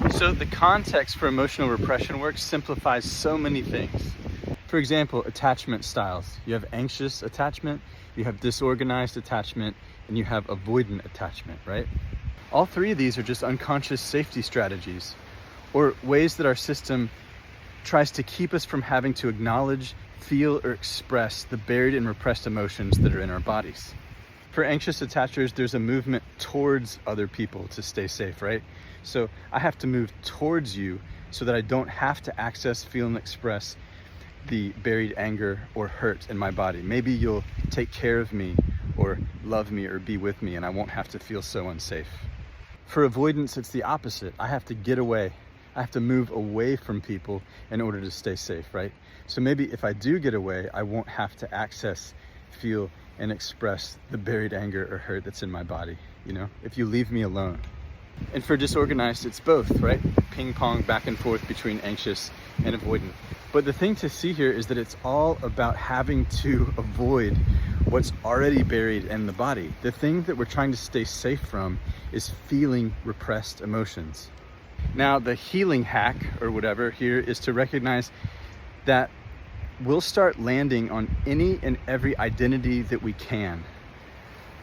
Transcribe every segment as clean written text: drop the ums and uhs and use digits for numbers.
So the context for emotional repression work simplifies so many things. For example, attachment styles. You have anxious attachment, you have disorganized attachment, and you have avoidant attachment, right? All three of these are just unconscious safety strategies, or ways that our system tries to keep us from having to acknowledge, feel, or express the buried and repressed emotions that are in our bodies. For anxious attachers, there's a movement towards other people to stay safe, right? So I have to move towards you so that I don't have to access, feel, and express the buried anger or hurt in my body. Maybe you'll take care of me or love me or be with me and I won't have to feel so unsafe. For avoidance, it's the opposite. I have to get away. I have to move away from people in order to stay safe, right? So maybe if I do get away, I won't have to access, feel, and express the buried anger or hurt that's in my body, you know, if you leave me alone. And for disorganized, it's both, right? Ping pong back and forth between anxious and avoidant. But the thing to see here is that it's all about having to avoid what's already buried in the body. The thing that we're trying to stay safe from is feeling repressed emotions. Now, the healing hack or whatever here is to recognize that we'll start landing on any and every identity that we can.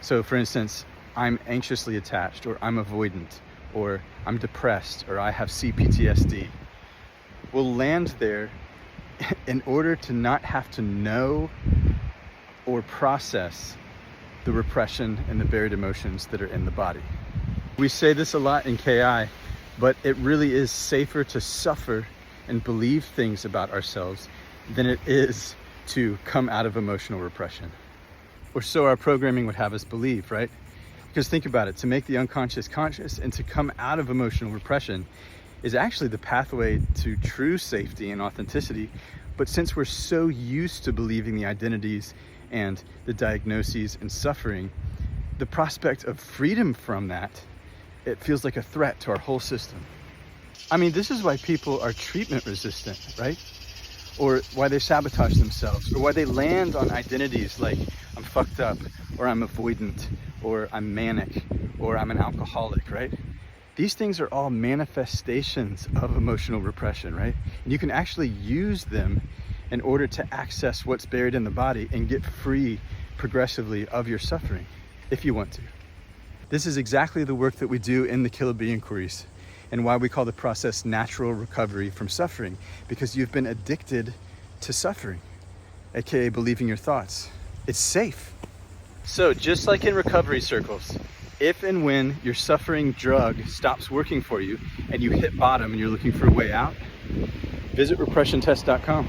So for instance, I'm anxiously attached, or I'm avoidant, or I'm depressed, or I have CPTSD. We'll land there in order to not have to know or process the repression and the buried emotions that are in the body. We say this a lot in KI, but it really is safer to suffer and believe things about ourselves than it is to come out of emotional repression. Or so our programming would have us believe, right? Because think about it, to make the unconscious conscious and to come out of emotional repression is actually the pathway to true safety and authenticity. But since we're so used to believing the identities and the diagnoses and suffering, the prospect of freedom from that, it feels like a threat to our whole system. I mean, this is why people are treatment resistant, right? Or why they sabotage themselves, or why they land on identities like I'm fucked up, or I'm avoidant, or I'm manic, or I'm an alcoholic, right? These things are all manifestations of emotional repression, right? And you can actually use them in order to access what's buried in the body and get free progressively of your suffering, if you want to. This is exactly the work that we do in the Kill a Bee inquiries, and why we call the process natural recovery from suffering, because you've been addicted to suffering, aka believing your thoughts. It's safe. So just like in recovery circles, if and when your suffering drug stops working for you and you hit bottom and you're looking for a way out, visit repressiontest.com.